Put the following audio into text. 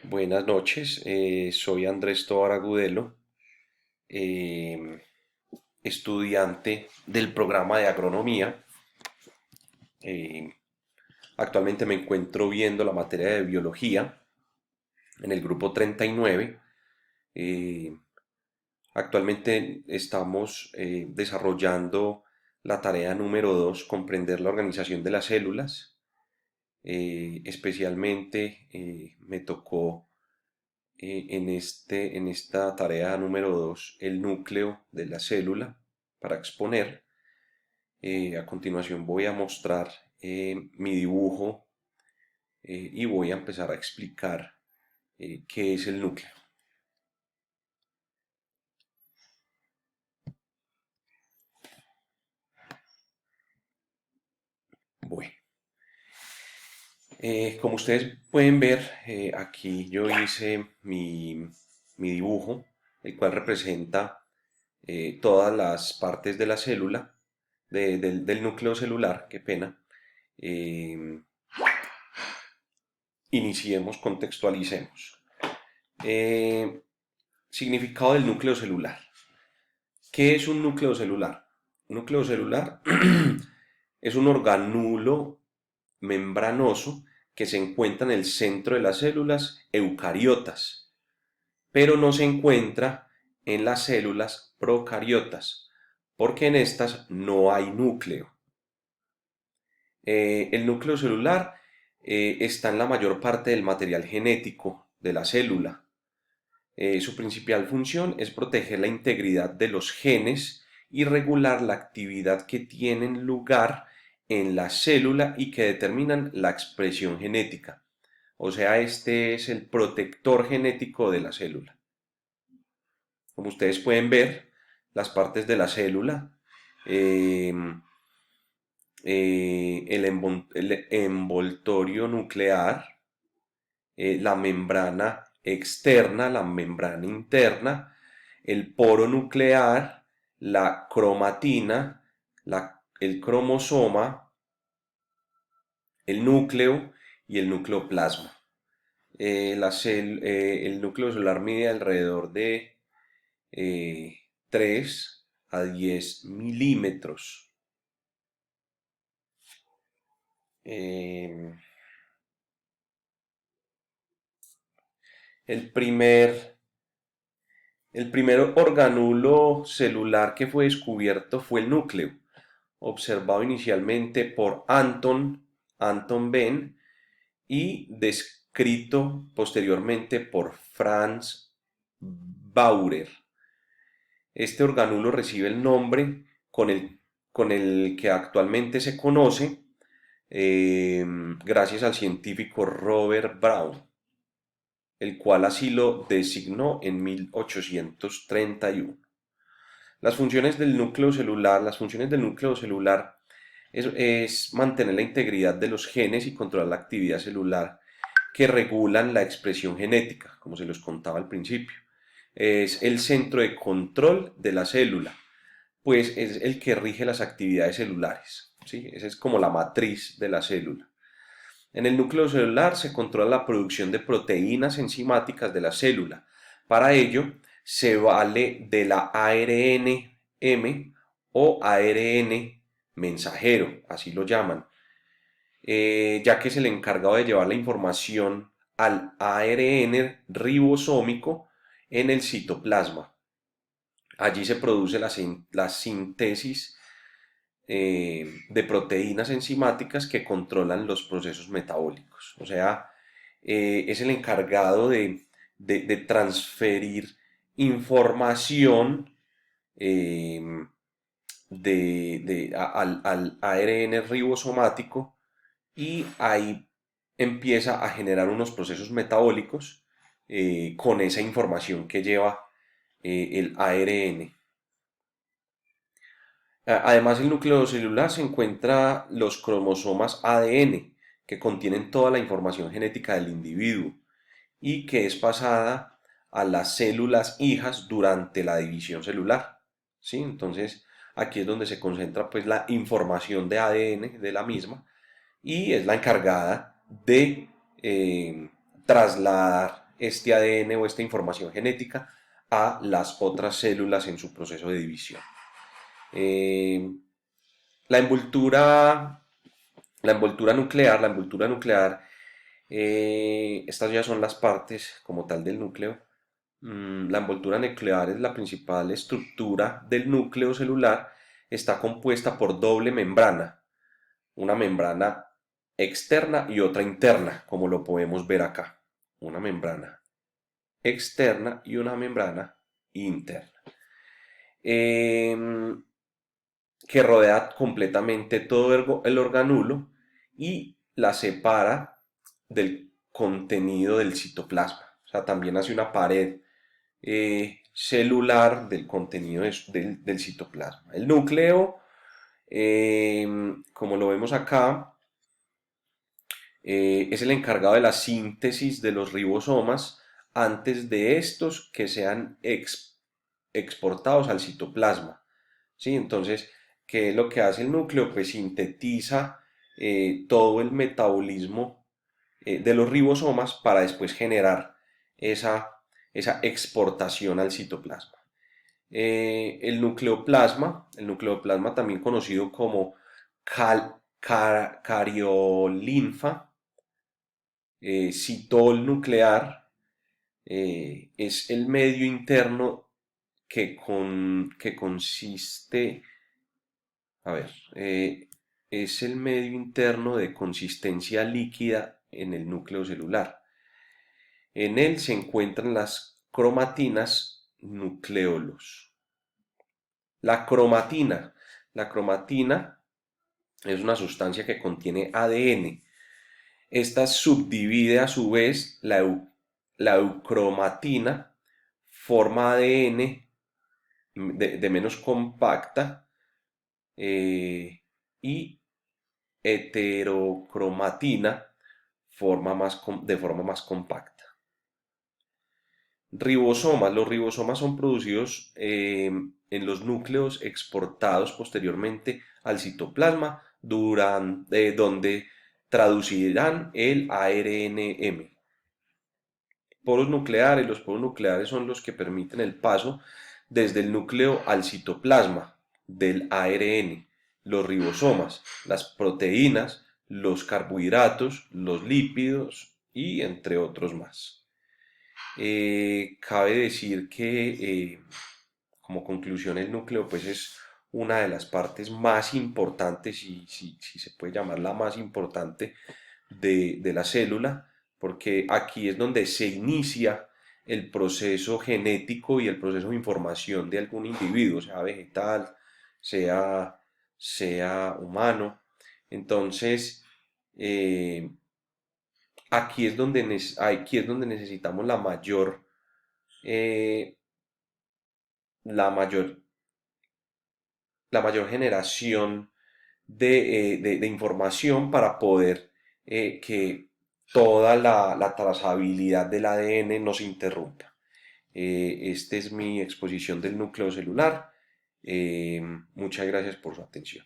Buenas noches, soy Andrés Tovar Agudelo, eh, estudiante del programa de agronomía. Eh, Actualmente me encuentro viendo la materia de biología en el grupo 39. Eh, Actualmente estamos desarrollando la tarea número 2, comprender la organización de las células. Especialmente me tocó en esta tarea número 2 el núcleo de la célula para exponer. A continuación voy a mostrar mi dibujo y voy a empezar a explicar qué es el núcleo. Bueno, como ustedes pueden ver, aquí yo hice mi dibujo, el cual representa todas las partes de la célula, del núcleo celular, qué pena. Eh, Iniciemos, contextualicemos. Eh, Significado del núcleo celular. ¿Qué es un núcleo celular? Un núcleo celular es un organulo membranoso que se encuentra en el centro de las células eucariotas, pero no se encuentra en las células procariotas, porque en estas no hay núcleo. El núcleo celular está en la mayor parte del material genético de la célula. Su principal función es proteger la integridad de los genes y regular la actividad que tienen lugar en la célula y que determinan la expresión genética. O sea, este es el protector genético de la célula. Como ustedes pueden ver, las partes de la célula, eh, el envoltorio nuclear, la membrana externa, la membrana interna, el poro nuclear, la cromatina, el cromosoma, el núcleo y el nucleoplasma. El núcleo celular mide alrededor de 3 a 10 milímetros. Eh, el primer El primer organulo celular que fue descubierto fue el núcleo, observado inicialmente por Anton Behn y descrito posteriormente por Franz Bauer. Este organulo recibe el nombre con el que actualmente se conoce gracias al científico Robert Brown, el cual así lo designó en 1831. Las funciones del núcleo celular es mantener la integridad de los genes y controlar la actividad celular que regulan la expresión genética, como se los contaba al principio. Es el centro de control de la célula, pues es el que rige las actividades celulares, ¿sí? Esa es como la matriz de la célula. En el núcleo celular se controla la producción de proteínas enzimáticas de la célula. Para ello, se vale de la ARNM o ARN mensajero, así lo llaman, ya que es el encargado de llevar la información al ARN ribosómico en el citoplasma. Allí se produce la síntesis de proteínas enzimáticas que controlan los procesos metabólicos. O sea, es el encargado de transferir información eh, al ARN ribosomático y ahí empieza a generar unos procesos metabólicos con esa información que lleva el ARN. Además, el núcleo celular se encuentra los cromosomas ADN, que contienen toda la información genética del individuo y que es pasada a las células hijas durante la división celular. ¿Sí? Entonces, aquí es donde se concentra pues, la información de ADN de la misma y es la encargada de trasladar este ADN o esta información genética a las otras células en su proceso de división. Eh, la envoltura, la envoltura nuclear, estas ya son las partes como tal del núcleo. La envoltura nuclear es la principal estructura del núcleo celular. Está compuesta por doble membrana, una membrana externa y otra interna, como lo podemos ver acá. Una membrana externa y una membrana interna. Que rodea completamente todo el organulo y la separa del contenido del citoplasma. O sea, también hace una pared celular del contenido del citoplasma. El núcleo, como lo vemos acá, es el encargado de la síntesis de los ribosomas antes de estos que sean exportados al citoplasma. ¿Sí? Entonces, ¿qué es lo que hace el núcleo? Pues sintetiza todo el metabolismo de los ribosomas para después generar esa, esa exportación al citoplasma. El nucleoplasma también conocido como cariolinfa, citol nuclear, es el medio interno que consiste, a ver, es el medio interno de consistencia líquida en el núcleo celular. En él se encuentran las cromatinas nucleolos. La cromatina. La cromatina es una sustancia que contiene ADN. Esta subdivide a su vez la eucromatina, forma ADN de menos compacta, y heterocromatina de forma más compacta. Ribosomas. Los ribosomas son producidos en los núcleos exportados posteriormente al citoplasma, donde traducirán el ARNM. Poros nucleares. Los poros nucleares son los que permiten el paso desde el núcleo al citoplasma del ARN. Los ribosomas, las proteínas, los carbohidratos, los lípidos y entre otros más. Cabe decir que como conclusión el núcleo pues es una de las partes más importantes, si se puede llamar la más importante de la célula, porque aquí es donde se inicia el proceso genético y el proceso de información de algún individuo, sea vegetal, sea humano. Entonces, aquí es donde necesitamos eh, la mayor, la mayor generación de información para poder que toda la trazabilidad del ADN no se interrumpa. Esta es mi exposición del núcleo celular. Muchas gracias por su atención.